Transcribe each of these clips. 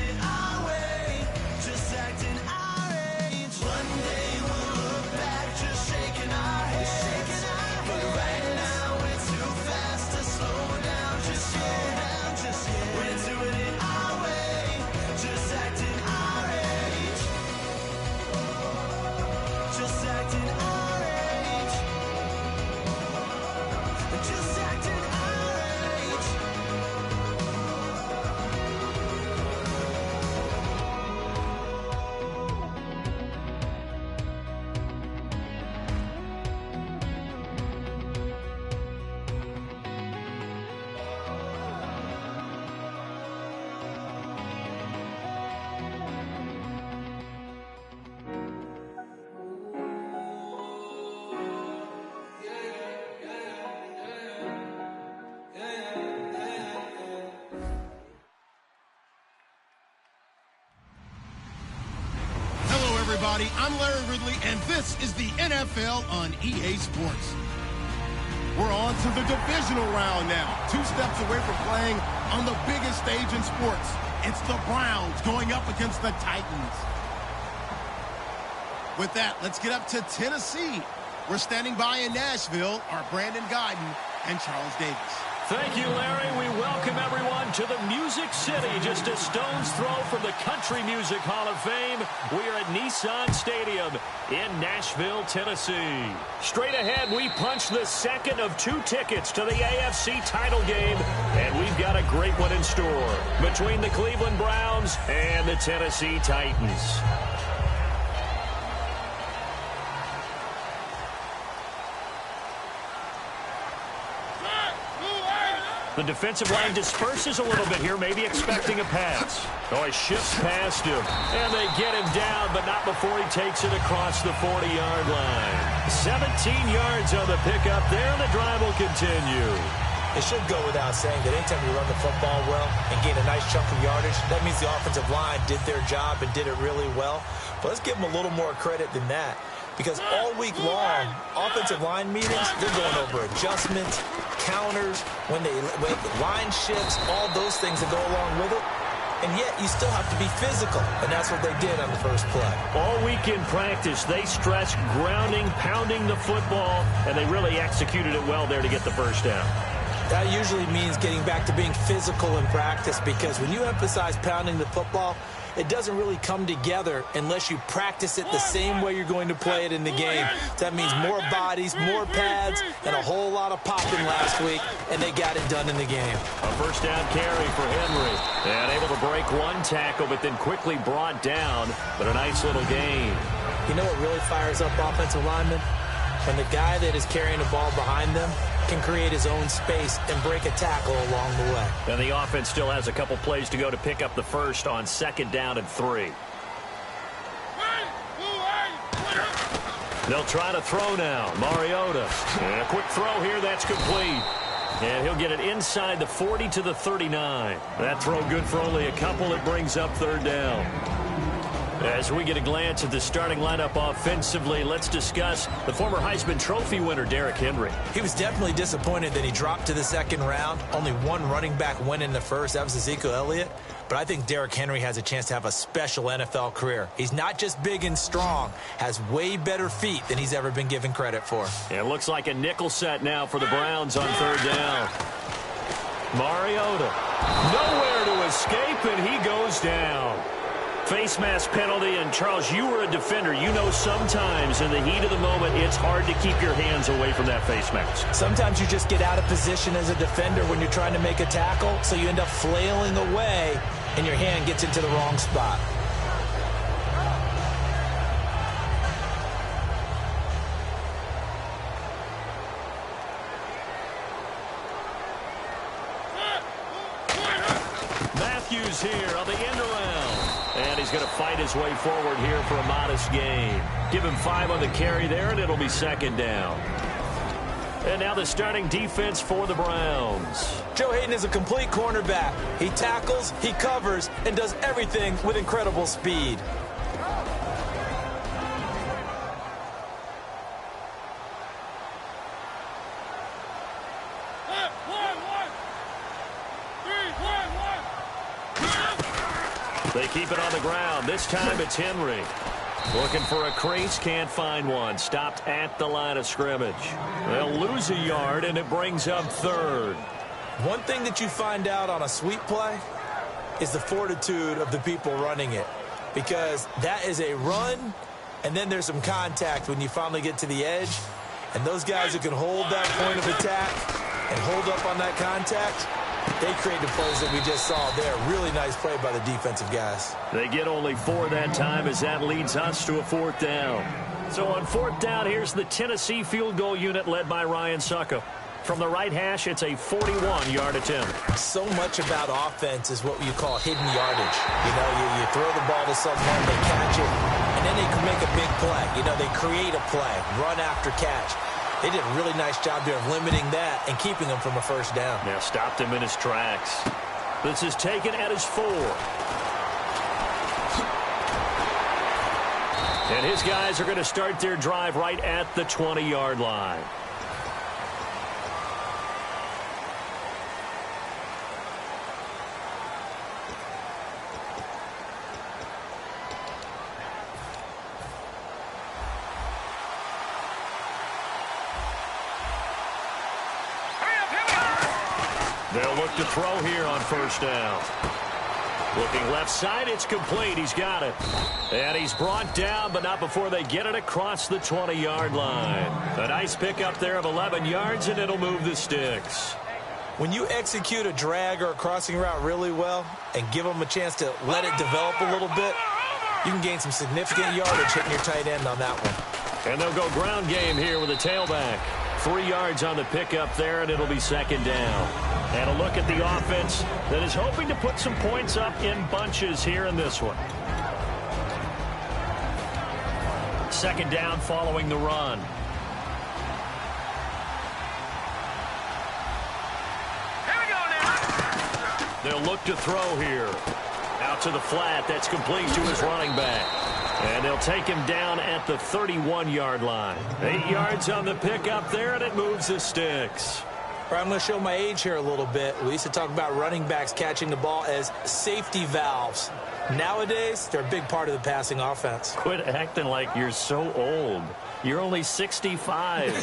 it our way, just acting our age. One day we'll look back, just shaking our heads. But right now we're too fast to slow down, just slow down, just yet. We're doing it our way, just acting our age. Just acting our age. Just acting our age. Hello, everybody. I'm Larry Ridley, and this is the NFL on EA Sports. We're on to the divisional round now. 2 steps away from playing on the biggest stage in sports. It's the Browns going up against the Titans. With that, let's get up to Tennessee. We're standing by in Nashville are Brandon Guyton and Charles Davis. Thank you, Larry. We welcome everyone to the Music City, just a stone's throw from the Country Music Hall of Fame. We are at Nissan Stadium in Nashville, Tennessee. Straight ahead, we punch the second of 2 tickets to the AFC title game, and we've got a great one in store between the Cleveland Browns and the Tennessee Titans. The defensive line disperses a little bit here, maybe expecting a pass. Oh, he shifts past him, and they get him down, but not before he takes it across the 40-yard line. 17 yards on the pickup there, and the drive will continue. It should go without saying that anytime you run the football well and gain a nice chunk of yardage, that means the offensive line did their job and did it really well. But let's give them a little more credit than that. Because all week long, offensive line meetings, they're going over adjustments, counters, when line shifts, all those things that go along with it. And yet, you still have to be physical, and that's what they did on the first play. All week in practice, they stressed grounding, pounding the football, and they really executed it well there to get the first down. That usually means getting back to being physical in practice, because when you emphasize pounding the football, it doesn't really come together unless you practice it the same way you're going to play it in the game. That means more bodies, more pads, and a whole lot of popping last week, and they got it done in the game. A first down carry for Henry. And able to break 1 tackle, but then quickly brought down. But a nice little gain. You know what really fires up offensive linemen? When the guy that is carrying the ball behind them can create his own space and break a tackle along the way. And the offense still has a couple plays to go to pick up the first on 2nd down and 3. They'll try to throw now. Mariota. And a quick throw here. That's complete. And he'll get it inside the 40 to the 39. That throw good for only a couple. It brings up 3rd down. As we get a glance at the starting lineup offensively, let's discuss the former Heisman Trophy winner, Derrick Henry. He was definitely disappointed that he dropped to the 2nd round. Only 1 running back went in the first. That was Ezekiel Elliott. But I think Derrick Henry has a chance to have a special NFL career. He's not just big and strong, has way better feet than he's ever been given credit for. It looks like a nickel set now for the Browns on 3rd down. Mariota. Nowhere to escape, and he goes down. Face mask penalty, and Charles, you were a defender. You know sometimes in the heat of the moment, it's hard to keep your hands away from that face mask. Sometimes you just get out of position as a defender when you're trying to make a tackle, so you end up flailing away, and your hand gets into the wrong spot. Matthews here on the end around. And he's going to fight his way forward here for a modest gain. Give him 5 on the carry there, and it'll be 2nd down. And now the starting defense for the Browns. Joe Hayden is a complete cornerback. He tackles, he covers, and does everything with incredible speed. They keep it on the ground. This time it's Henry. Looking for a crease, can't find one. Stopped at the line of scrimmage. They'll lose a yard, and it brings up third. One thing that you find out on a sweep play is the fortitude of the people running it, because that is a run, and then there's some contact when you finally get to the edge, and those guys who can hold that point of attack and hold up on that contact, they create the plays that we just saw there. Really nice play by the defensive guys. They get only 4 that time as that leads us to a 4th down. So on 4th down, here's the Tennessee field goal unit led by Ryan Suckup. From the right hash, it's a 41-yard attempt. So much about offense is what you call hidden yardage. You know, you throw the ball to someone, they catch it, and then they can make a big play. You know, they create a play, run after catch. They did a really nice job there of limiting that and keeping him from a first down. Now stopped him in his tracks. This is taken at his 4. And his guys are going to start their drive right at the 20-yard line. They'll look to throw here on first down. Looking left side, it's complete. He's got it. And he's brought down, but not before they get it across the 20-yard line. A nice pickup there of 11 yards, and it'll move the sticks. When you execute a drag or a crossing route really well and give them a chance to let it develop a little bit, you can gain some significant yardage hitting your tight end on that one. And they'll go ground game here with a tailback. 3 yards on the pickup there, and it'll be second down. And a look at the offense that is hoping to put some points up in bunches here in this one. Second down following the run. Here we go now. They'll look to throw here. Out to the flat. That's complete to his running back. And they'll take him down at the 31-yard line. 8 yards on the pickup there, and it moves the sticks. All right, I'm going to show my age here a little bit. We used to talk about running backs catching the ball as safety valves. Nowadays, they're a big part of the passing offense. Quit acting like you're so old. You're only 65.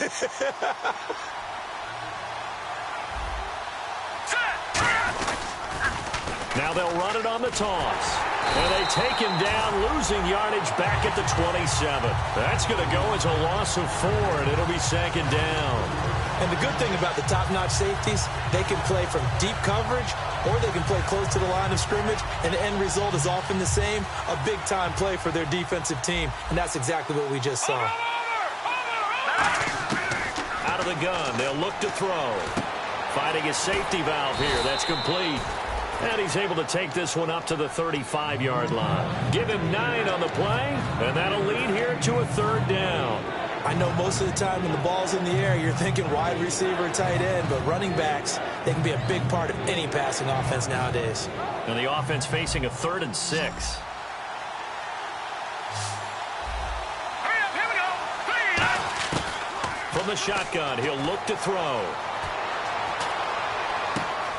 Now they'll run it on the toss. And they take him down, losing yardage back at the 27. That's going to go as a loss of 4, and it'll be second down. And the good thing about the top-notch safeties, they can play from deep coverage or they can play close to the line of scrimmage, and the end result is often the same, a big-time play for their defensive team. And that's exactly what we just saw. Out of the gun, they'll look to throw. Finding a safety valve here. That's complete. And he's able to take this one up to the 35-yard line. Give him 9 on the play, and that'll lead here to a third down. I know most of the time when the ball's in the air, you're thinking wide receiver, tight end, but running backs, they can be a big part of any passing offense nowadays. And the offense facing a 3rd and 6. Hurry up, here we go. From the shotgun, he'll look to throw.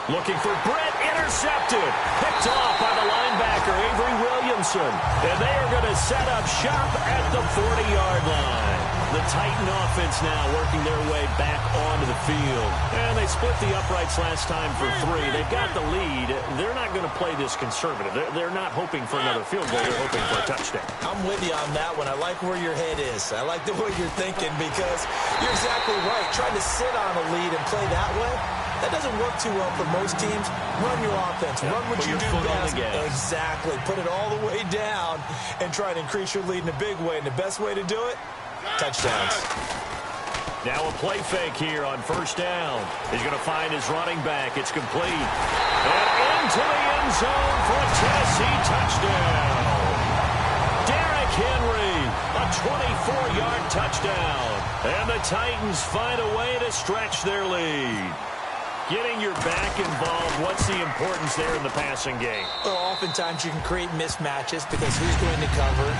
Looking for Brett, intercepted. Picked off by the linebacker, Avery Williamson. And they are going to set up shop at the 40-yard line. The Titan offense now working their way back onto the field. And they split the uprights last time for 3. They've got the lead. They're not going to play this conservative. They're not hoping for another field goal. They're hoping for a touchdown. I'm with you on that one. I like where your head is. I like the way you're thinking because you're exactly right. Trying to sit on a lead and play that way, that doesn't work too well for most teams. Run your offense. Run what you do best. Exactly. Put it all the way down and try to increase your lead in a big way. And the best way to do it, touchdowns. Now a play fake here on first down. He's going to find his running back. It's complete. And into the end zone for a Tennessee touchdown. Derrick Henry, a 24-yard touchdown. And the Titans find a way to stretch their lead. Getting your back involved, what's the importance there in the passing game? Well, oftentimes you can create mismatches because who's going to cover?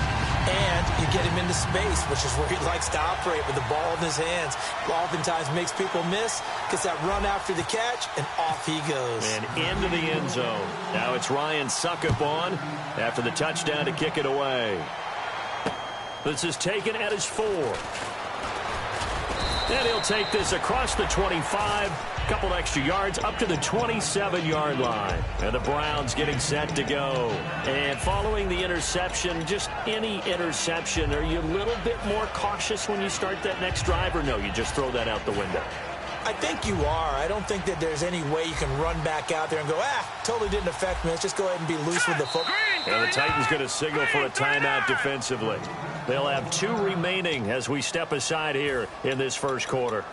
and you get him into space, which is where he likes to operate with the ball in his hands. Oftentimes makes people miss, gets that run after the catch, and off he goes. And into the end zone. Now it's Ryan Suckup on after the touchdown to kick it away. This is taken at his 4. And he'll take this across the 25, couple extra yards up to the 27-yard line. And the Browns getting set to go. And following the interception, just any interception, are you a little bit more cautious when you start that next drive, or no, you just throw that out the window? I think you are. I don't think that there's any way you can run back out there and go, totally didn't affect me. Let's just go ahead and be loose with the football. And the Titans going to signal for a timeout defensively. They'll have 2 remaining as we step aside here in this first quarter.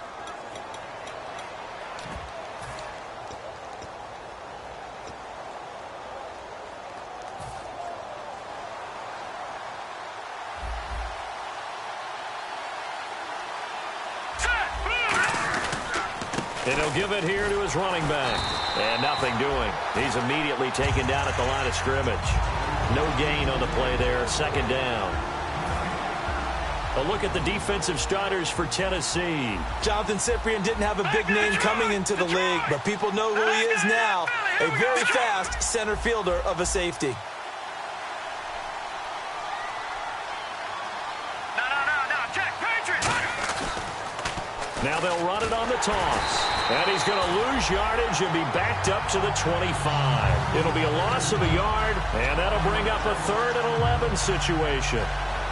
And he'll give it here to his running back. And nothing doing. He's immediately taken down at the line of scrimmage. No gain on the play there. Second down. A look at the defensive starters for Tennessee. Jonathan Cyprien didn't have a big name coming into the league, but people know who he is now. A very fast center fielder of a safety. Now they'll run it on the toss. And he's going to lose yardage and be backed up to the 25. It'll be a loss of a yard, and that'll bring up a 3rd and 11 situation.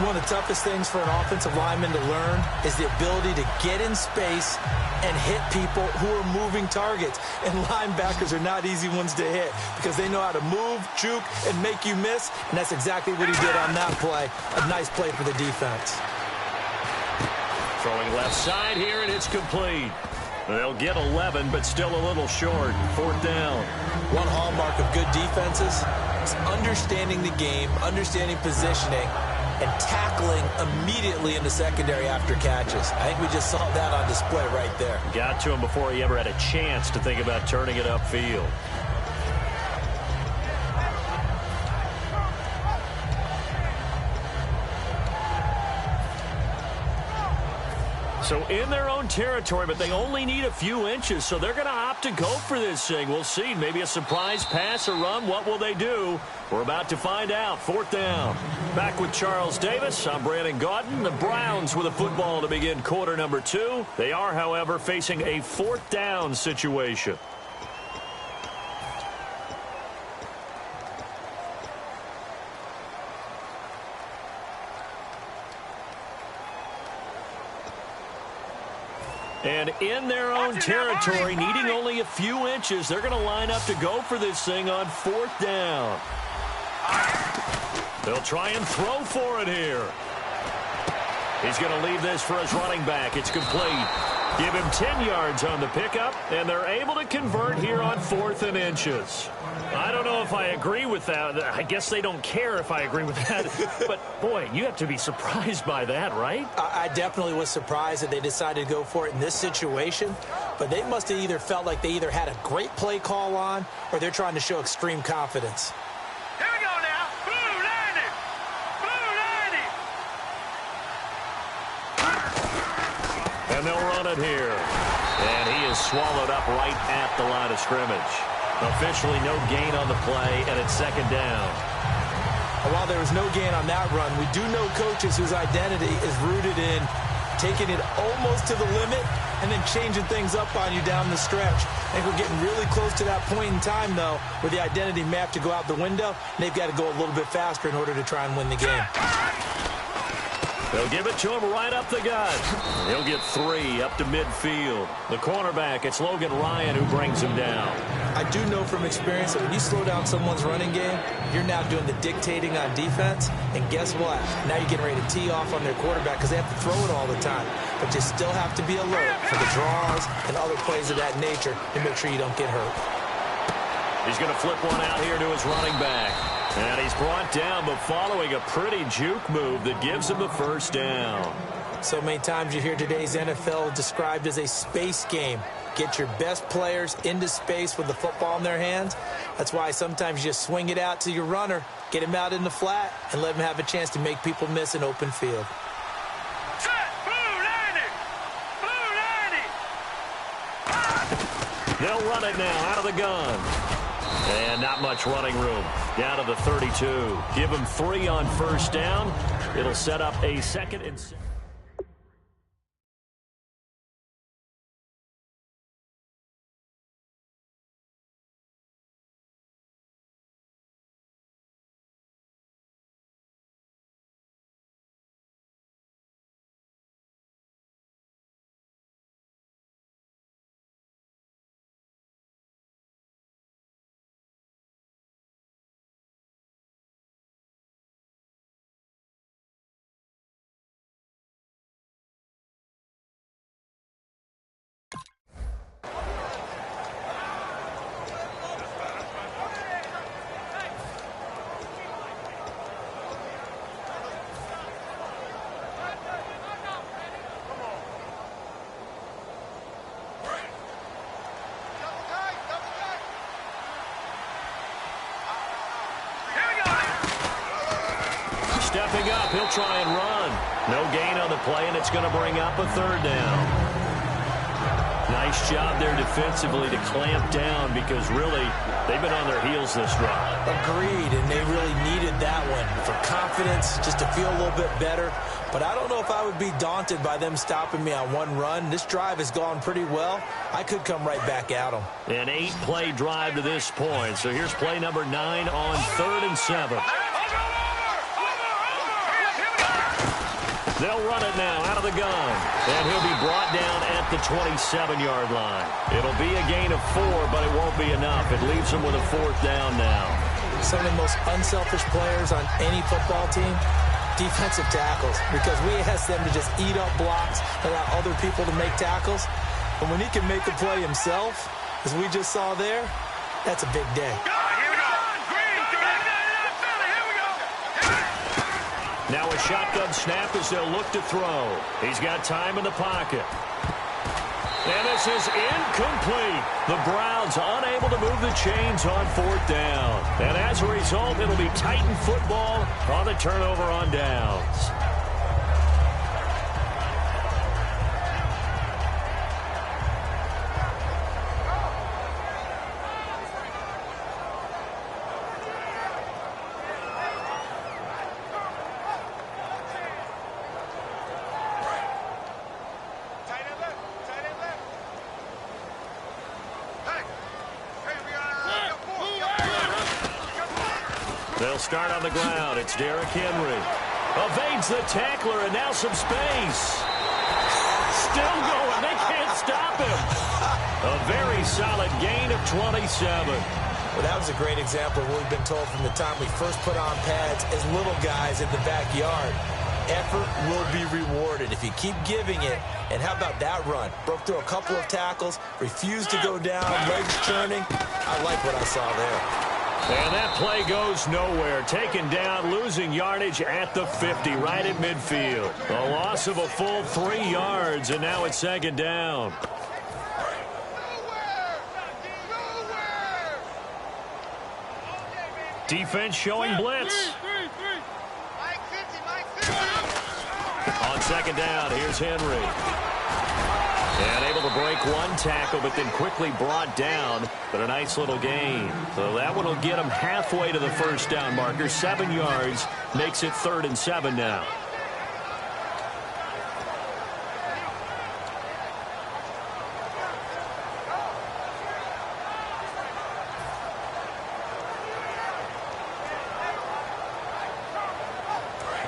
One of the toughest things for an offensive lineman to learn is the ability to get in space and hit people who are moving targets. And linebackers are not easy ones to hit because they know how to move, juke, and make you miss. And that's exactly what he did on that play. A nice play for the defense. Throwing left side here, and it's complete. They'll get 11, but still a little short. 4th down. One hallmark of good defenses is understanding the game, understanding positioning, and tackling immediately in the secondary after catches. I think we just saw that on display right there. Got to him before he ever had a chance to think about turning it upfield. So in their own territory, but they only need a few inches, so they're going to opt to go for this thing. We'll see. Maybe a surprise pass or run. What will they do? We're about to find out. 4th down. Back with Charles Davis. I'm Brandon Gaudin. The Browns with a football to begin quarter number 2. They are, however, facing a 4th down situation. And in their own territory, needing only a few inches, they're going to line up to go for this thing on 4th down. They'll try and throw for it here. He's going to leave this for his running back. It's complete. Give him 10 yards on the pickup, and they're able to convert here on 4th and inches. I don't know if I agree with that. I guess they don't care if I agree with that. But, boy, you have to be surprised by that, right? I definitely was surprised that they decided to go for it in this situation. But they must have either felt like they either had a great play call on or they're trying to show extreme confidence. Here we go now. Blue 90. Blue 90. And they'll run it here. And he is swallowed up right at the line of scrimmage. Officially no gain on the play, and it's 2nd down. While there was no gain on that run, we do know coaches whose identity is rooted in taking it almost to the limit and then changing things up on you down the stretch. I think we're getting really close to that point in time, though, where the identity may have to go out the window, and they've got to go a little bit faster in order to try and win the game. They'll give it to him right up the gut. He'll get 3 up to midfield. The cornerback, it's Logan Ryan who brings him down. I do know from experience that when you slow down someone's running game, you're now doing the dictating on defense. And guess what? Now you're getting ready to tee off on their quarterback because they have to throw it all the time. But you still have to be alert for the draws and other plays of that nature to make sure you don't get hurt. He's going to flip one out here to his running back. And he's brought down, but following a pretty juke move that gives him the 1st down. So many times you hear today's NFL described as a space game. Get your best players into space with the football in their hands. That's why sometimes you just swing it out to your runner, get him out in the flat, and let him have a chance to make people miss an open field. Set, blue, landing! Blue, landing! They'll run it now out of the gun. And not much running room. Down to the 32. Give him 3 on first down. It'll set up a 2nd and 7. Stepping up, he'll try and run. No gain on the play, and it's going to bring up a 3rd down. Nice job there defensively to clamp down because really they've been on their heels this drive. Agreed, and they really needed that one for confidence, just to feel a little bit better. But I don't know if I would be daunted by them stopping me on one run. This drive has gone pretty well. I could come right back at them. An 8-play drive to this point. So here's play number 9 on 3rd and 7. They'll run it now out of the gun. And he'll be brought down at the 27-yard line. It'll be a gain of 4, but it won't be enough. It leaves them with a 4th down now. Some of the most unselfish players on any football team, defensive tackles, because we ask them to just eat up blocks, allow other people to make tackles. And when he can make a play himself, as we just saw there, that's a big day. Now a shotgun snap as they'll look to throw. He's got time in the pocket. And this is incomplete. The Browns unable to move the chains on 4th down. And as a result, it'll be Titan football on the turnover on downs. They'll start on the ground. It's Derrick Henry. Evades the tackler, and now some space. Still going. They can't stop him. A very solid gain of 27. Well, that was a great example of what we've been told from the time we first put on pads as little guys in the backyard. Effort will be rewarded if you keep giving it. And how about that run? Broke through a couple of tackles, refused to go down, legs churning. I like what I saw there. And that play goes nowhere. Taken down, losing yardage at the 50, right at midfield. A loss of a full 3 yards, and now it's 2nd down. Defense showing blitz. On 2nd down, here's Henry. And able to break one tackle, but then quickly brought down. But a nice little gain. So that one will get him halfway to the 1st down marker. 7 yards makes it 3rd and 7 now.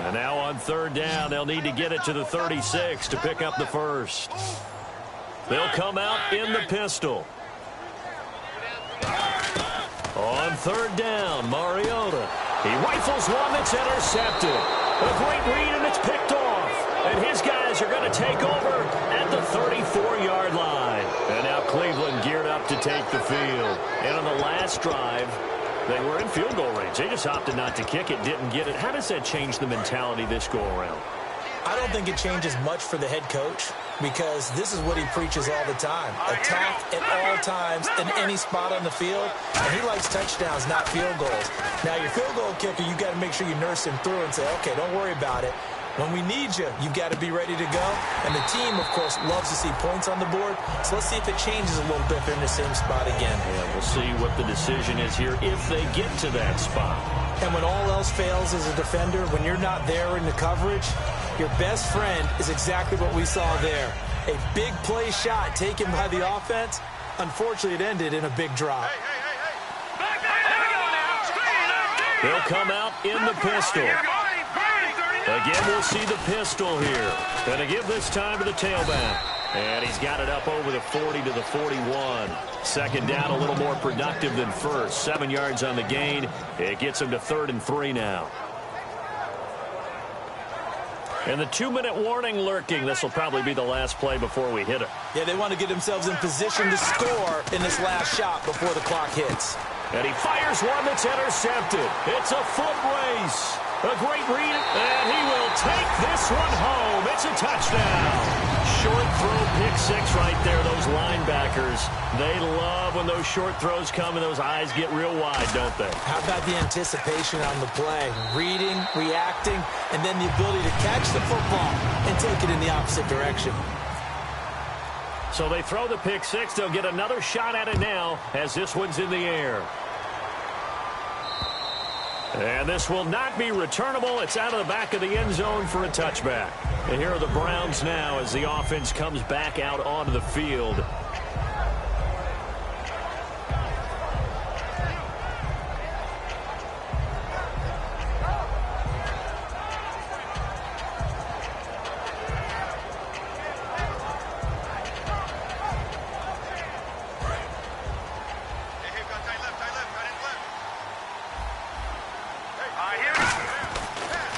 And now on 3rd down, they'll need to get it to the 36 to pick up the 1st. They'll come out in the pistol. On 3rd down, Mariota. He rifles one that's intercepted. A great read, and it's picked off. And his guys are going to take over at the 34-yard line. And now Cleveland geared up to take the field. And on the last drive, they were in field goal range. They just opted not to kick it, didn't get it. How does that change the mentality this go-around? I don't think it changes much for the head coach because this is what he preaches all the time. Attack at all times in any spot on the field, and he likes touchdowns, not field goals. Now, your field goal kicker, you got to make sure you nurse him through and say, okay, don't worry about it. When we need you, you've got to be ready to go. And the team, of course, loves to see points on the board. So let's see if it changes a little bit if they're in the same spot again. Yeah, we'll see what the decision is here if they get to that spot. And when all else fails as a defender, when you're not there in the coverage, your best friend is exactly what we saw there. A big play shot taken by the offense. Unfortunately, it ended in a big drop. They'll come out in the pistol. Again, we'll see the pistol here. And to give this time to the tailback. And he's got it up over the 40 to the 41. Second down, a little more productive than first. 7 yards on the gain. It gets him to 3rd and 3 now. And the 2-minute warning lurking. This will probably be the last play before we hit it. Yeah, they want to get themselves in position to score in this last shot before the clock hits. And he fires one that's intercepted. It's a foot race. A great read, and he will take this one home. It's a touchdown. Short throw, pick six right there. Those linebackers, they love when those short throws come and those eyes get real wide, don't they? How about the anticipation on the play? Reading, reacting, and then the ability to catch the football and take it in the opposite direction. So they throw the pick six. They'll get another shot at it now as this one's in the air. And this will not be returnable. It's out of the back of the end zone for a touchback. And here are the Browns now as the offense comes back out onto the field.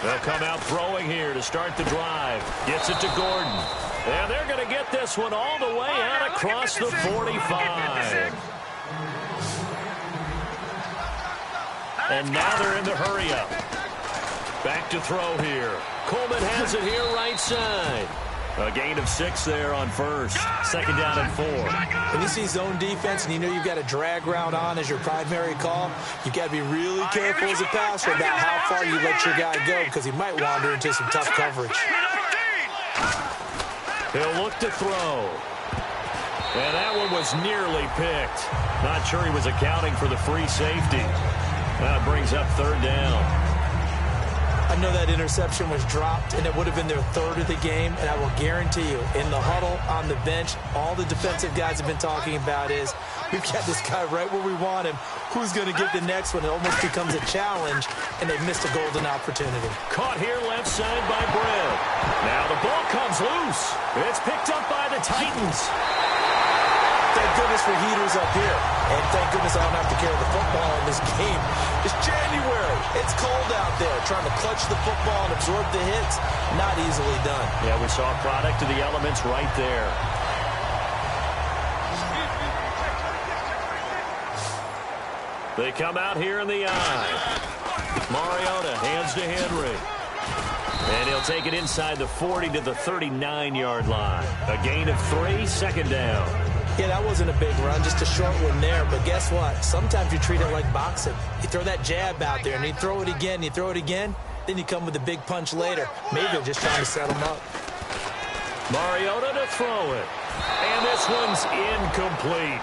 They'll come out throwing here to start the drive. Gets it to Gordon. And they're going to get this one all the way out across the 45. And now they're in the hurry-up. Back to throw here. Coleman has it here right side. A gain of 6 there on first. Second down and 4. When you see zone defense and you know you've got a drag route on as your primary call, you've got to be really careful as a passer about how far you let your guy go because he might wander into some tough coverage. He'll look to throw. And that one was nearly picked. Not sure he was accounting for the free safety. That brings up 3rd down. I know that interception was dropped, and it would have been their 3rd of the game, and I will guarantee you, in the huddle, on the bench, all the defensive guys have been talking about is, we've got this guy right where we want him. Who's going to get the next one? It almost becomes a challenge, and they've missed a golden opportunity. Caught here left side by Brett. Now the ball comes loose. It's picked up by the Titans. Thank goodness for heaters up here. And thank goodness I don't have to carry the football in this game. It's January. It's cold out there. Trying to clutch the football and absorb the hits, not easily done. Yeah, we saw a product of the elements right there. They come out here in the eye. Mariota hands to Henry. And he'll take it inside the 40 to the 39-yard line. A gain of 3, second down. Yeah, that wasn't a big run, just a short one there. But guess what? Sometimes you treat it like boxing. You throw that jab out there, and you throw it again, you throw it again, then you come with a big punch later. Maybe they're just trying to set him up. Mariota to throw it. And this one's incomplete.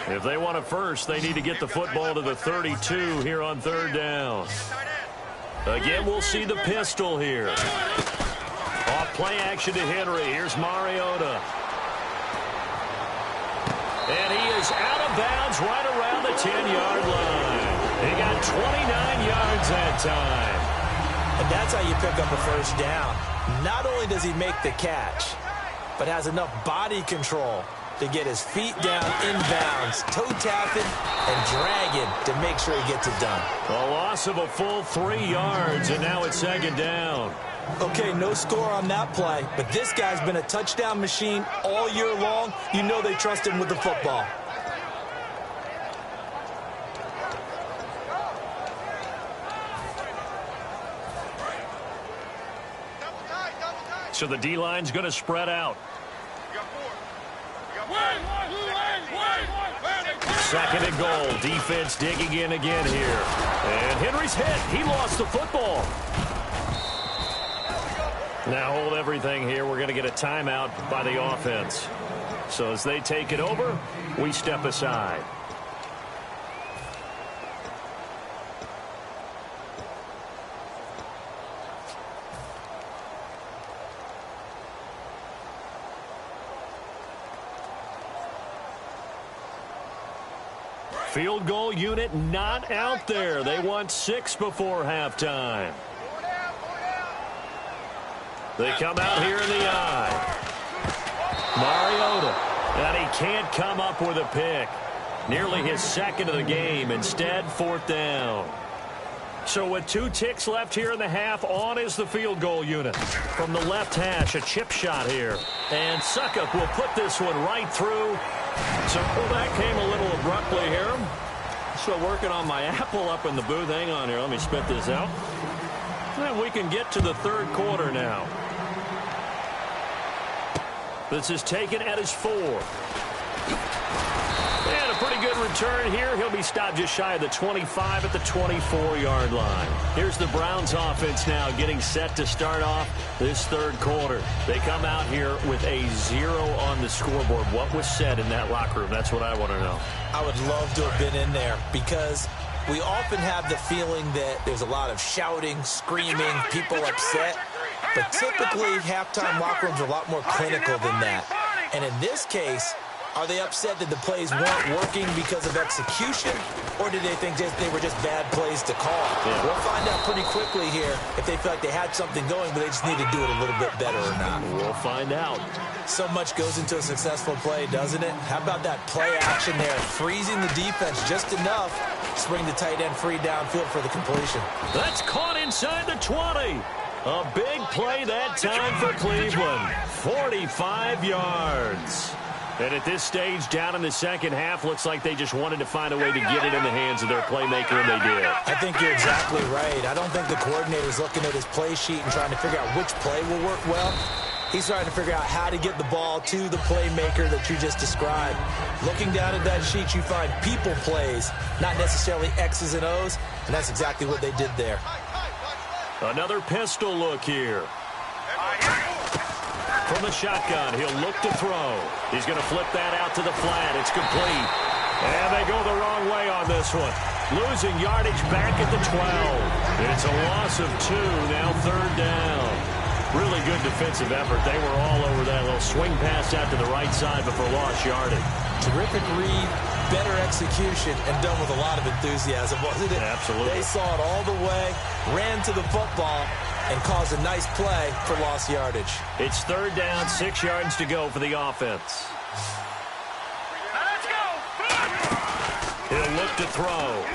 If they want it first, they need to get the football to the 32 here on 3rd down. Again, we'll see the pistol here. Off play action to Henry. Here's Mariota. And he is out of bounds right around the 10-yard line. He got 29 yards that time. And that's how you pick up a first down. Not only does he make the catch, but has enough body control to get his feet down inbounds, toe tapping and dragging to make sure he gets it done. A loss of a full 3 yards, and now it's second down. Okay, no score on that play, but this guy's been a touchdown machine all year long. You know they trust him with the football. So the D-line's going to spread out. Second and goal. Defense digging in again here. And Henry's hit. He lost the football. Now hold everything here. We're going to get a timeout by the offense. So as they take it over, we step aside. Field goal unit not out there. They want 6 before halftime. They come out here in the eye. Mariota. And he can't come up with a pick. Nearly his second of the game. Instead, 4th down. So with 2 ticks left here in the half, on is the field goal unit. From the left hash, a chip shot here. And Suckup will put this one right through. So that came a little abruptly here. So working on my apple up in the booth. Hang on here. Let me spit this out. And we can get to the 3rd quarter now. This is taken at his 4. And a pretty good return here. He'll be stopped just shy of the 25 at the 24-yard line. Here's the Browns offense now getting set to start off this 3rd quarter. They come out here with a 0 on the scoreboard. What was said in that locker room? That's what I want to know. I would love to have been in there because we often have the feeling that there's a lot of shouting, screaming, people upset. But typically, halftime locker rooms are a lot more clinical than that. And in this case, are they upset that the plays weren't working because of execution, or did they think they were just bad plays to call? Yeah. We'll find out pretty quickly here if they feel like they had something going, but they just need to do it a little bit better or not. We'll find out. So much goes into a successful play, doesn't it? How about that play action there, freezing the defense just enough to bring the tight end free downfield for the completion. That's caught inside the 20. A big play that time for Cleveland. 45 yards. And at this stage, down in the second half, looks like they just wanted to find a way to get it in the hands of their playmaker, and they did. I think you're exactly right. I don't think the coordinator's looking at his play sheet and trying to figure out which play will work well. He's trying to figure out how to get the ball to the playmaker that you just described. Looking down at that sheet, you find people plays, not necessarily X's and O's, and that's exactly what they did there. Another pistol look here. From the shotgun, he'll look to throw. He's going to flip that out to the flat. It's complete. And they go the wrong way on this one. Losing yardage back at the 12. It's a loss of 2, now 3rd down. Really good defensive effort. They were all over that little swing pass out to the right side before lost yardage. Terrific read, better execution, and done with a lot of enthusiasm, wasn't it? Absolutely. They saw it all the way, ran to the football, and caused a nice play for lost yardage. It's 3rd down, 6 yards to go for the offense. Let's go. He'll look to throw.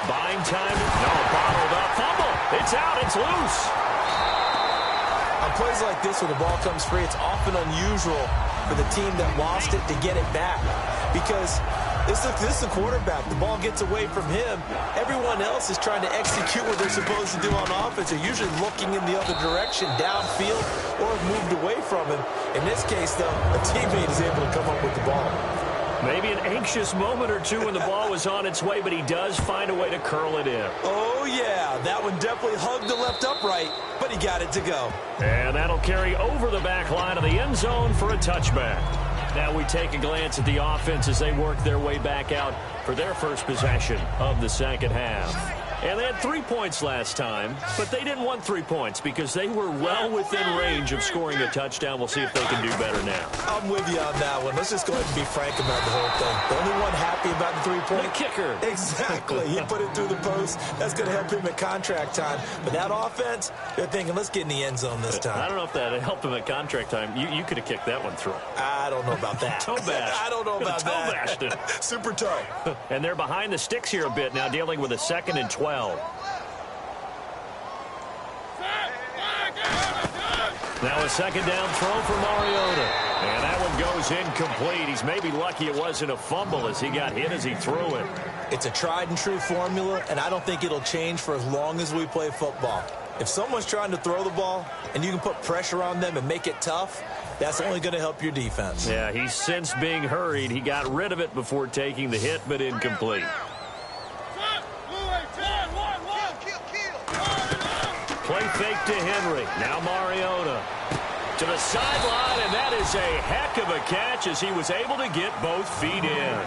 Buying time. No, bottled up. Fumble. It's out. It's loose. On plays like this where the ball comes free, it's often unusual for the team that lost it to get it back because this is the quarterback. The ball gets away from him. Everyone else is trying to execute what they're supposed to do on offense. They're usually looking in the other direction, downfield, or have moved away from him. In this case, though, a teammate is able to come up with the ball. Maybe an anxious moment or two when the ball was on its way, but he does find a way to curl it in. Oh, yeah. That one definitely hugged the left upright, but he got it to go. And that'll carry over the back line of the end zone for a touchback. Now we take a glance at the offense as they work their way back out for their first possession of the second half. And they had 3 points last time, but they didn't want 3 points because they were well within range of scoring a touchdown. We'll see if they can do better now. I'm with you on that one. Let's just go ahead and be frank about the whole thing. The only one happy about the 3-point. The kicker. Exactly. He put it through the post. That's going to help him at contract time. But that offense, they're thinking, let's get in the end zone this time. I don't know if that helped him at contract time. You could have kicked that one through. I don't know about that. Toe bash. I don't know about toe that. Bashed it. Super toe. And they're behind the sticks here a bit now, dealing with a 2nd and 12. Now a 2nd down throw for Mariota. And that one goes incomplete. He's maybe lucky it wasn't a fumble as he got hit as he threw it. It's a tried and true formula, and I don't think it'll change for as long as we play football. If someone's trying to throw the ball and you can put pressure on them and make it tough, that's only going to help your defense. Yeah, he's since being hurried. He got rid of it before taking the hit, but incomplete. Play fake to Henry. Now Mariota to the sideline, and that is a heck of a catch as he was able to get both feet in.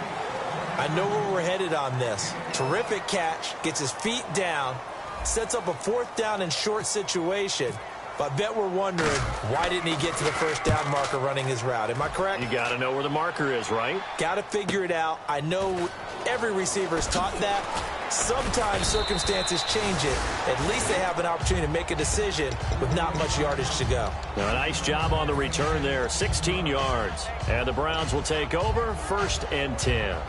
I know where we're headed on this. Terrific catch, gets his feet down, sets up a fourth down and short situation. But I bet we're wondering, why didn't he get to the first down marker running his route? Am I correct? You got to know where the marker is, right? Got to figure it out. I know every receiver is taught that. Sometimes circumstances change it. At least they have an opportunity to make a decision with not much yardage to go. Now, a nice job on the return there, 16 yards. And the Browns will take over, 1st and 10.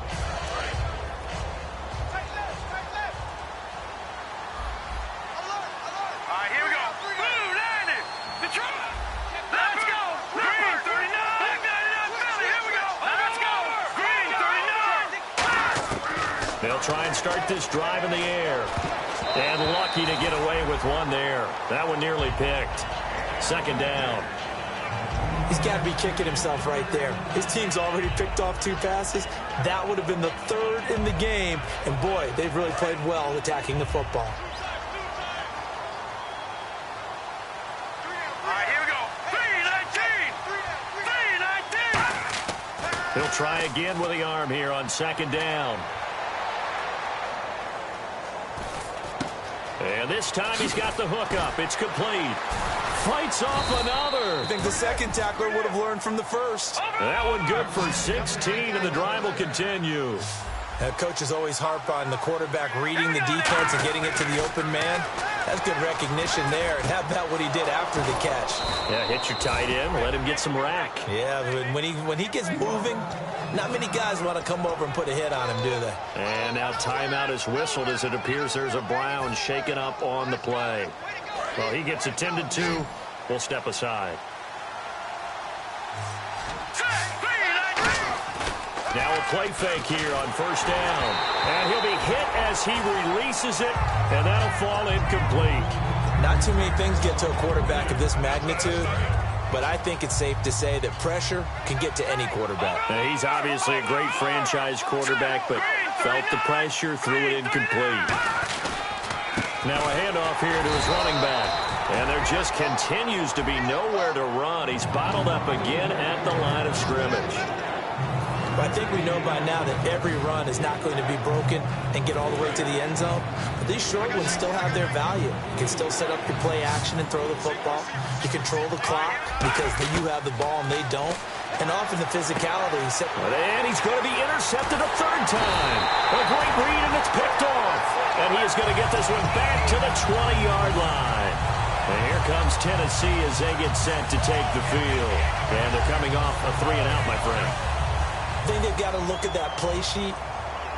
They'll try and start this drive in the air. And lucky to get away with one there. That one nearly picked. 2nd down. He's got to be kicking himself right there. His team's already picked off 2 passes. That would have been the 3rd in the game. And, boy, they've really played well attacking the football. All right, here we go. 3-19. He'll try again with the arm here on 2nd down. And this time he's got the hook up. It's complete. Fights off another. I think the second tackler would have learned from the first. That one good for 16, and the drive will continue. Coaches always harp on the quarterback reading the defense and getting it to the open man. That's good recognition there. And how about what he did after the catch? Yeah, hit your tight end, let him get some rack. Yeah, when he gets moving, not many guys want to come over and put a hit on him, do they? And now timeout is whistled as it appears there's a Brown shaken up on the play. Well, he gets attended to. We'll step aside. Now a play fake here on 1st down. And he'll be hit as he releases it, and that'll fall incomplete. Not too many things get to a quarterback of this magnitude, but I think it's safe to say that pressure can get to any quarterback. Now, he's obviously a great franchise quarterback, but felt the pressure, threw it incomplete. Now a handoff here to his running back. And there just continues to be nowhere to run. He's bottled up again at the line of scrimmage. But I think we know by now that every run is not going to be broken and get all the way to the end zone. But these short ones still have their value. You can still set up your play action and throw the football. You control the clock because you have the ball and they don't. And often the physicality. And he's going to be intercepted a 3rd time. A great read, and it's picked off. And he is going to get this one back to the 20-yard line. And here comes Tennessee as they get set to take the field. And they're coming off a 3-and-out, my friend. I think they've got to look at that play sheet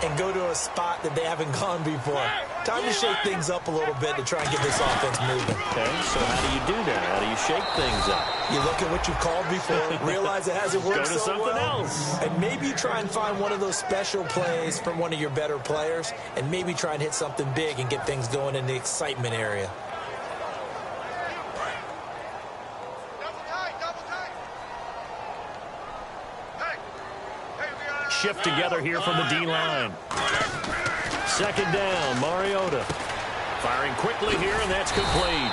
and go to a spot that they haven't gone before. Time to shake things up a little bit to try and get this offense moving. Okay, so how do you do that? How do you shake things up? You look at what you called before, realize it hasn't worked Go to so something well, else. and maybe try and find one of those special plays from one of your better players, and maybe try and hit something big and get things going in the excitement area. Shift together here from the D-line. 2nd down, Mariota. Firing quickly here, and that's complete.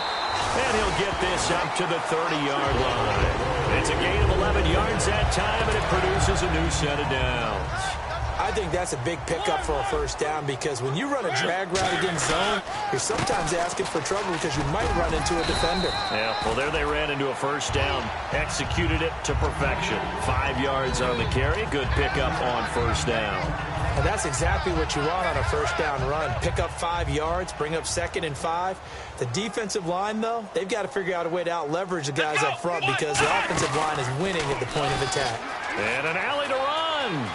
And he'll get this up to the 30-yard line. It's a gain of 11 yards that time, and it produces a new set of downs. I think that's a big pickup for a 1st down because when you run a drag route against zone, you're sometimes asking for trouble because you might run into a defender. Yeah, well, there they ran into a 1st down. Executed it to perfection. 5 yards on the carry. Good pickup on 1st down. And that's exactly what you want on a 1st down run. Pick up 5 yards, bring up 2nd and 5. The defensive line, though, they've got to figure out a way to out-leverage the guys up front because the offensive line is winning at the point of attack. And an alley to run.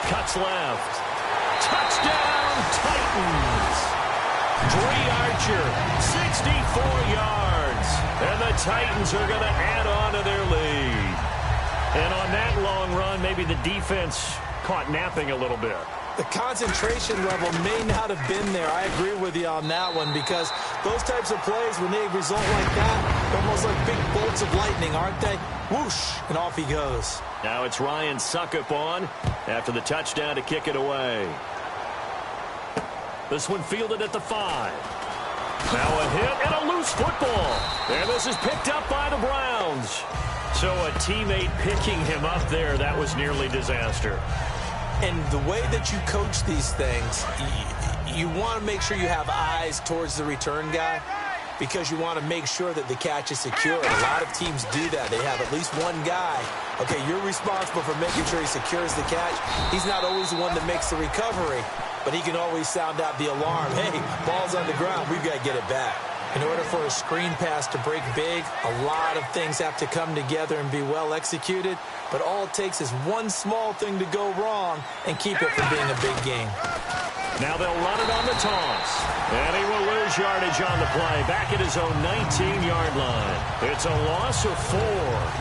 Cuts left. Touchdown, Titans. Dre Archer, 64 yards. And the Titans are going to add on to their lead. And on that long run, maybe the defense caught napping a little bit. The concentration level may not have been there. I agree with you on that one, because those types of plays, when they result like that, they're almost like big bolts of lightning, aren't they? Whoosh, and off he goes. Now it's Ryan Suckup on after the touchdown to kick it away. This one fielded at the 5. Now a hit and a loose football. And this is picked up by the Browns. So a teammate picking him up there, that was nearly disaster. And the way that you coach these things, you want to make sure you have eyes towards the return guy, because you want to make sure that the catch is secure. And a lot of teams do that. They have at least one guy. Okay, you're responsible for making sure he secures the catch. He's not always the one that makes the recovery, but he can always sound out the alarm. Hey, ball's on the ground. We've got to get it back. In order for a screen pass to break big, a lot of things have to come together and be well executed. But all it takes is one small thing to go wrong and keep it from being a big game. Now they'll run it on the toss. And he will lose yardage on the play, back at his own 19-yard line. It's a loss of 4.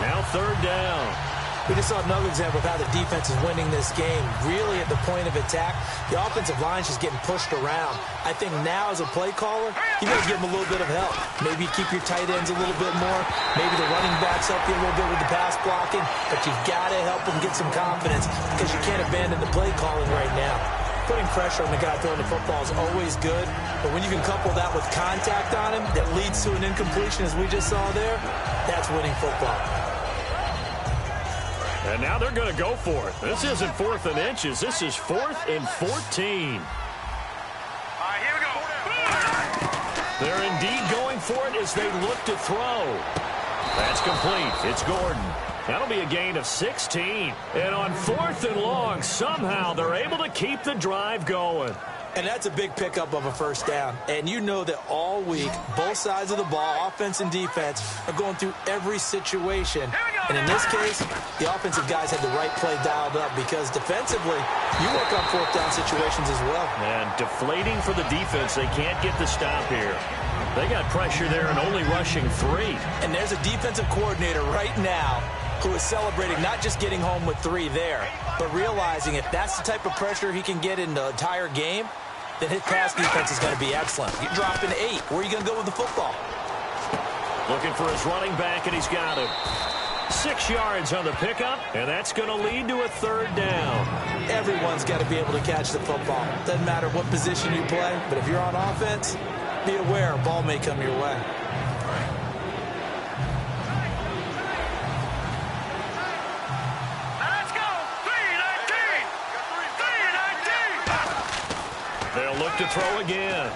Now 3rd down. We just saw another example of how the defense is winning this game. Really at the point of attack, the offensive line is just getting pushed around. I think now as a play caller, you got to give them a little bit of help. Maybe keep your tight ends a little bit more. Maybe the running backs help you a little bit with the pass blocking. But you got to help them get some confidence, because you can't abandon the play calling right now. Putting pressure on the guy throwing the football is always good, but when you can couple that with contact on him that leads to an incompletion, as we just saw there, that's winning football. And now they're going to go for it. This isn't 4th and inches. This is 4th and 14. All right, here we go. They're indeed going for it as they look to throw. That's complete. It's Gordon. That'll be a gain of 16. And on 4th and long, somehow they're able to keep the drive going. And that's a big pickup of a first down. And you know that all week, both sides of the ball, offense and defense, are going through every situation. And in this case, the offensive guys had the right play dialed up, because defensively, you work on 4th down situations as well. And deflating for the defense. They can't get the stop here. They got pressure there and only rushing 3. And there's a defensive coordinator right now who is celebrating not just getting home with 3 there, but realizing if that's the type of pressure he can get in the entire game, then his pass defense is going to be excellent. You drop in 8. Where are you going to go with the football? Looking for his running back, and he's got him. 6 yards on the pickup, and that's going to lead to a 3rd down. Everyone's got to be able to catch the football. Doesn't matter what position you play, but if you're on offense, be aware a ball may come your way. They'll look to throw again.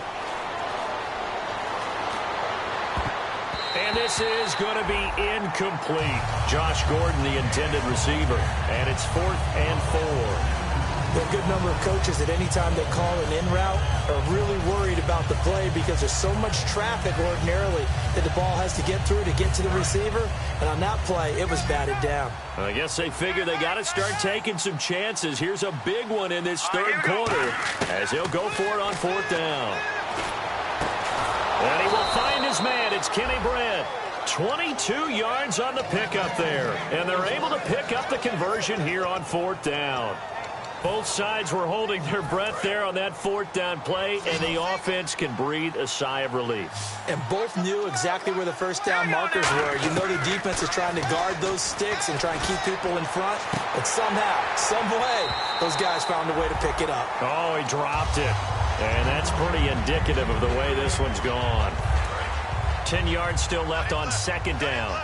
And this is going to be incomplete. Josh Gordon, the intended receiver. And it's 4th and 4. There are a good number of coaches at any time they call an in route are really worried about the play, because there's so much traffic ordinarily that the ball has to get through to get to the receiver. And on that play, it was batted down. I guess they figure they got to start taking some chances. Here's a big one in this 3rd quarter as he'll go for it on 4th down. And he will find his man. It's Kenny Brent. 22 yards on the pickup there. And they're able to pick up the conversion here on 4th down. Both sides were holding their breath there on that 4th down play, and the offense can breathe a sigh of relief. And both knew exactly where the first down markers were. You know the defense is trying to guard those sticks and try and keep people in front. But somehow, some way, those guys found a way to pick it up. Oh, he dropped it. And that's pretty indicative of the way this one's gone. 10 yards still left on 2nd down.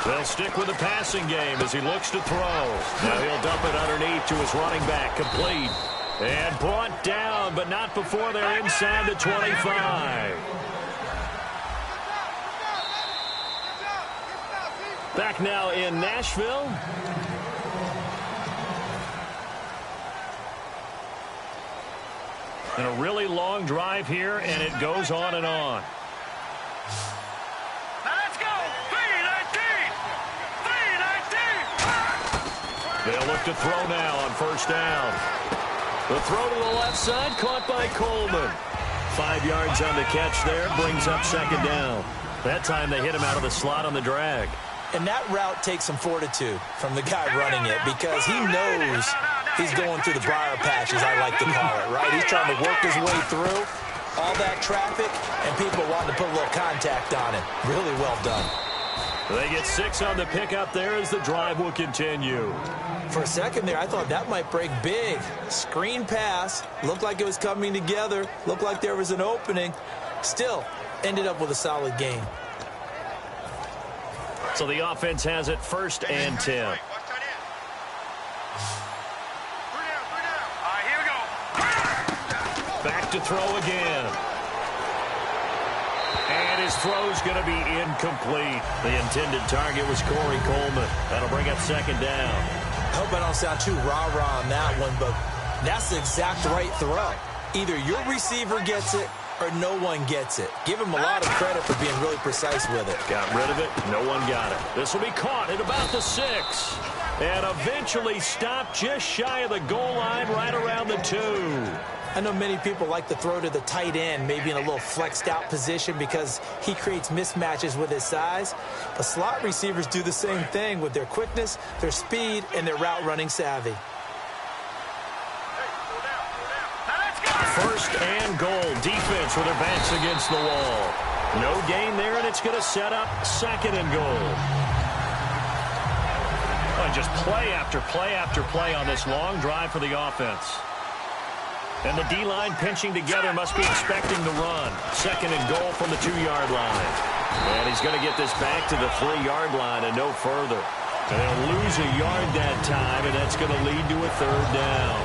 They'll stick with the passing game as he looks to throw. Now he'll dump it underneath to his running back, complete. And brought down, but not before they're inside the 25. Back now in Nashville. And a really long drive here, and it goes on and on. They'll look to throw now on 1st down. The throw to the left side, caught by Coleman. 5 yards on the catch there, brings up 2nd down. That time they hit him out of the slot on the drag. And that route takes some fortitude from the guy running it because he knows he's going through the briar patch, as I like to call it, right? He's trying to work his way through all that traffic, and people wanting to put a little contact on it. Really well done. They get 6 on the pickup there as the drive will continue. For a second there, I thought that might break big. Screen pass. Looked like it was coming together. Looked like there was an opening. Still, ended up with a solid game. So the offense has it 1st and 10. Here we go. Back to throw again. And his throw's going to be incomplete. The intended target was Corey Coleman. That'll bring up 2nd down. I hope I don't sound too rah-rah on that one, but that's the exact right throw. Either your receiver gets it or no one gets it. Give him a lot of credit for being really precise with it. Got rid of it. No one got it. This will be caught at about the 6. And eventually stopped just shy of the goal line right around the 2. I know many people like to throw to the tight end, maybe in a little flexed out position because he creates mismatches with his size. But slot receivers do the same thing with their quickness, their speed, and their route running savvy. 1st and goal. Defense with their backs against the wall. No gain there, and it's going to set up 2nd and goal. And just play after play after play on this long drive for the offense. And the D-line pinching together must be expecting the run. 2nd and goal from the 2-yard line. And he's going to get this back to the 3-yard line and no further. And they'll lose a yard that time, and that's going to lead to a 3rd down.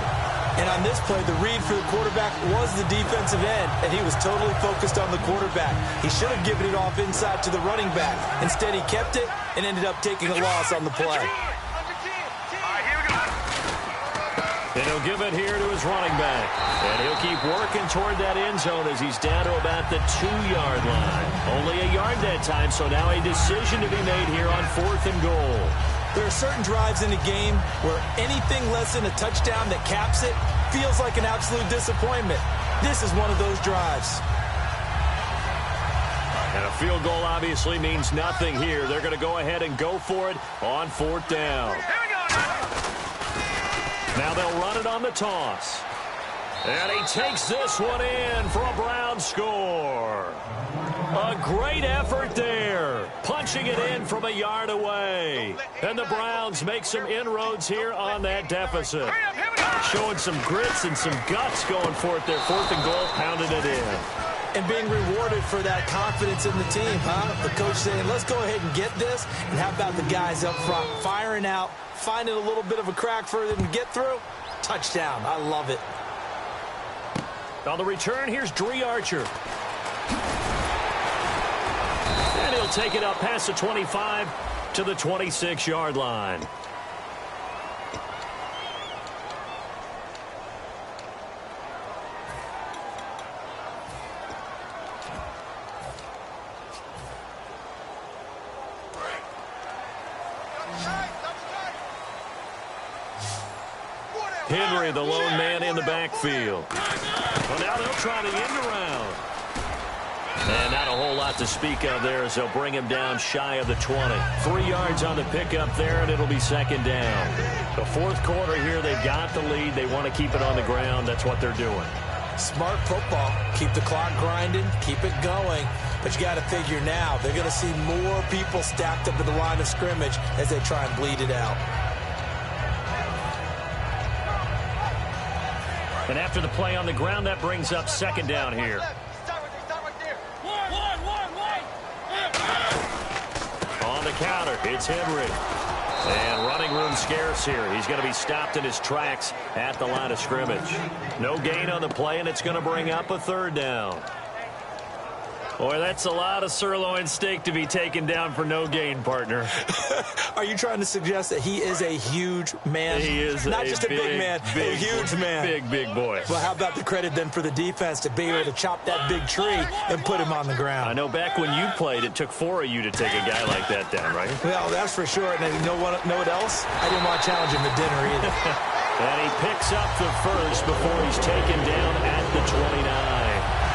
And on this play, the read for the quarterback was the defensive end, and he was totally focused on the quarterback. He should have given it off inside to the running back. Instead, he kept it and ended up taking a loss on the play. And he'll give it here to his running back. And he'll keep working toward that end zone as he's down to about the 2-yard line. Only a yard that time, so now a decision to be made here on 4th and goal. There are certain drives in the game where anything less than a touchdown that caps it feels like an absolute disappointment. This is one of those drives. And a field goal obviously means nothing here. They're going to go ahead and go for it on 4th down. Now they'll run it on the toss. And he takes this one in for a Brown score. A great effort there. Punching it in from a yard away. And the Browns make some inroads here on that deficit. Showing some grits and some guts going for it there. 4th and goal, pounding it in. And being rewarded for that confidence in the team, huh? The coach saying, let's go ahead and get this. And how about the guys up front firing out, finding a little bit of a crack for them to get through? Touchdown. I love it. On the return, here's Dree Archer. And he'll take it up past the 25 to the 26-yard line. Henry, the lone man in the backfield. Well, now they'll try the end around. And not a whole lot to speak of there as they'll bring him down shy of the 20. 3 yards on the pickup there, and it'll be 2nd down. The 4th quarter here, they've got the lead. They want to keep it on the ground. That's what they're doing. Smart football. Keep the clock grinding. Keep it going. But you got to figure now, they're going to see more people stacked up at the line of scrimmage as they try and bleed it out. And after the play on the ground, that brings up 2nd down here. On the counter, it's Henry. And running room scarce here. He's going to be stopped in his tracks at the line of scrimmage. No gain on the play, and it's going to bring up a 3rd down. Boy, that's a lot of sirloin steak to be taken down for no gain, partner. Are you trying to suggest that he is a huge man? He is not just a big man, a huge man. Big boy. Well, how about the credit then for the defense to be able to chop that big tree and put him on the ground? I know back when you played, it took 4 of you to take a guy like that down, right? Well, that's for sure. And you know what else? I didn't want to challenge him to dinner either. And he picks up the first before he's taken down at the 29.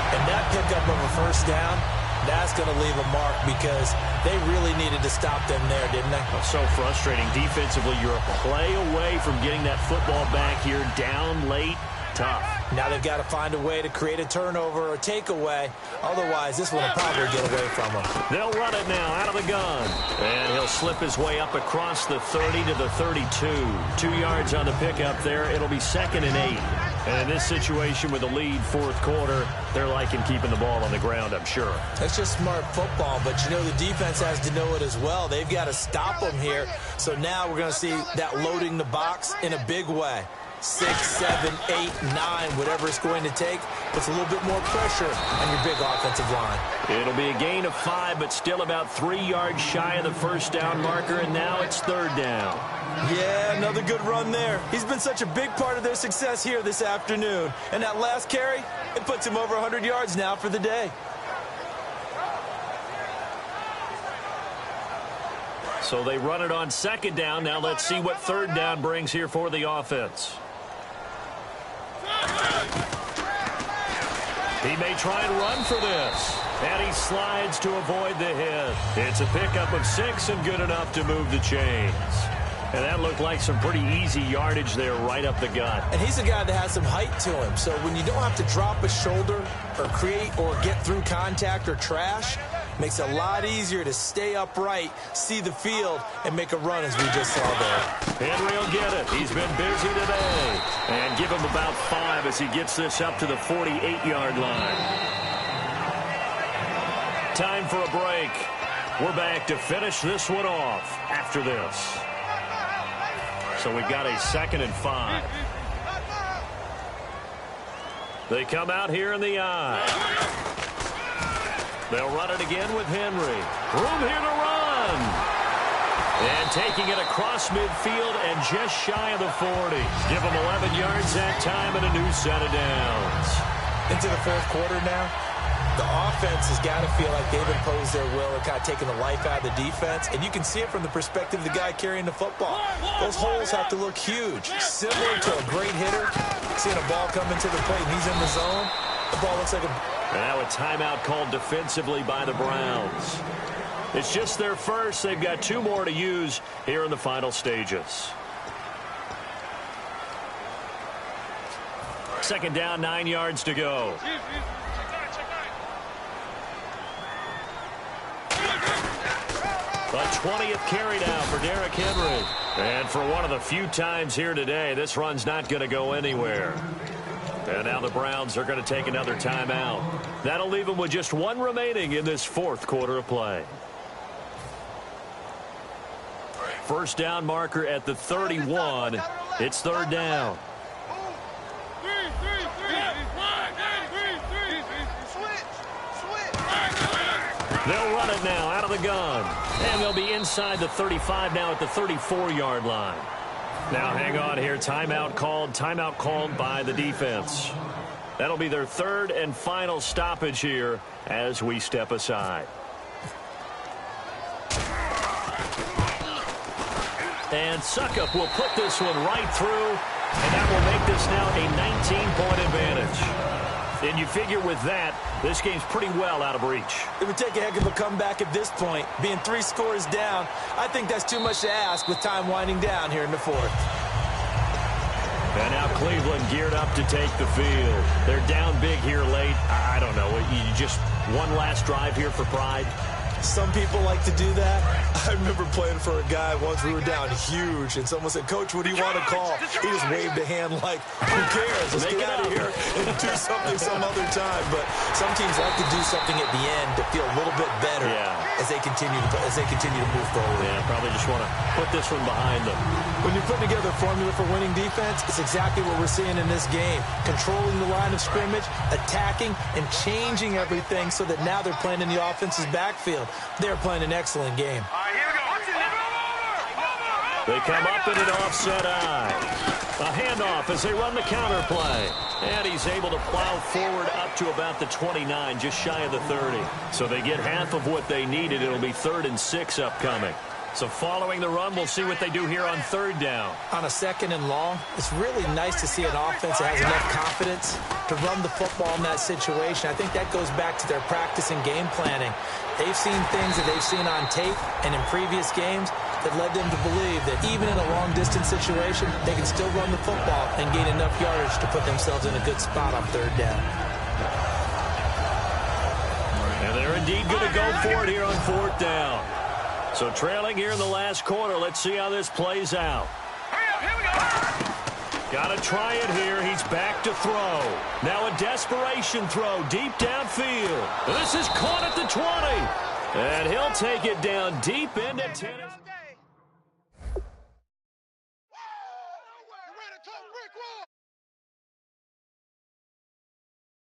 And that pickup of a 1st down That's going to leave a mark because they really needed to stop them there, didn't they? Oh, so frustrating. Defensively, you're a play away from getting that football back here, down late, tough. Now they've got to find a way to create a turnover or takeaway. Otherwise, this one will probably get away from them. They'll run it now out of the gun. And he'll slip his way up across the 30 to the 32. 2 yards on the pickup there. It'll be 2nd and 8. And in this situation with the lead fourth quarter, they're liking keeping the ball on the ground, I'm sure. That's just smart football, but you know the defense has to know it as well. They've got to stop them here. So now we're going to see that loading the box in a big way. 6, 7, 8, 9, whatever it's going to take, puts a little bit more pressure on your big offensive line. It'll be a gain of 5, but still about 3 yards shy of the first down marker, and now it's 3rd down. Yeah, another good run there. He's been such a big part of their success here this afternoon. And that last carry, it puts him over 100 yards now for the day. So they run it on 2nd down. Now let's see what 3rd down brings here for the offense. He may try and run for this. And he slides to avoid the hit. It's a pickup of 6 and good enough to move the chains. And that looked like some pretty easy yardage there right up the gut. And he's a guy that has some height to him. So when you don't have to drop a shoulder or create or get through contact or trash, makes it a lot easier to stay upright, see the field, and make a run as we just saw there. Henry will get it. He's been busy today. And give him about 5 as he gets this up to the 48-yard line. Time for a break. We're back to finish this one off after this. So we've got a 2nd and 5. They come out here in the eye. They'll run it again with Henry. Room here to run. And taking it across midfield and just shy of the 40. Give them 11 yards that time and a new set of downs. Into the fourth quarter now. The offense has got to feel like they've imposed their will and kind of taken the life out of the defense. And you can see it from the perspective of the guy carrying the football. Those holes have to look huge. Similar to a great hitter. Seeing a ball come into the plate and he's in the zone. The ball looks like a... And now a timeout called defensively by the Browns. It's just their first. They've got 2 more to use here in the final stages. 2nd down, 9 yards to go. A 20th carry now for Derrick Henry. And for one of the few times here today, this run's not going to go anywhere. And now the Browns are going to take another timeout. That'll leave them with just 1 remaining in this fourth quarter of play. First down marker at the 31. It's 3rd down. They'll run it now out of the gun. And they'll be inside the 35 now at the 34-yard line. Now hang on here. Timeout called by the defense. That'll be their 3rd and final stoppage here as we step aside. And Suckup will put this one right through, and that will make this now a 19-point advantage. And you figure with that, this game's pretty well out of reach. It would take a heck of a comeback at this point. Being 3 scores down, I think that's too much to ask with time winding down here in the fourth. And now Cleveland geared up to take the field. They're down big here late. I don't know. You just one last drive here for pride. Some people like to do that. I remember playing for a guy once. We were down huge, and someone said, "Coach, what do you want to call?" He just waved a hand like, "Who cares? Let's get out of here and do something some other time." But some teams like to do something at the end to feel a little bit better as they continue to move forward. Yeah, probably just want to put this one behind them. When you're putting together a formula for winning defense, it's exactly what we're seeing in this game. Controlling the line of scrimmage, attacking, and changing everything so that now they're playing in the offense's backfield. They're playing an excellent game. All right, here we go. They come up in an offset eye. A handoff as they run the counter play. And he's able to plow forward up to about the 29, just shy of the 30. So they get half of what they needed. It'll be 3rd and 6 upcoming. So following the run, we'll see what they do here on third down. On a 2nd and long, it's really nice to see an offense that has enough confidence to run the football in that situation. I think that goes back to their practice and game planning. They've seen things that they've seen on tape and in previous games that led them to believe that even in a long-distance situation, they can still run the football and gain enough yardage to put themselves in a good spot on third down. And they're indeed going to go for it here on fourth down. So trailing here in the last quarter. Let's see how this plays out. Here we go. Got to try it here. He's back to throw. Now a desperation throw deep downfield. This is caught at the 20. And he'll take it down deep into Tennessee.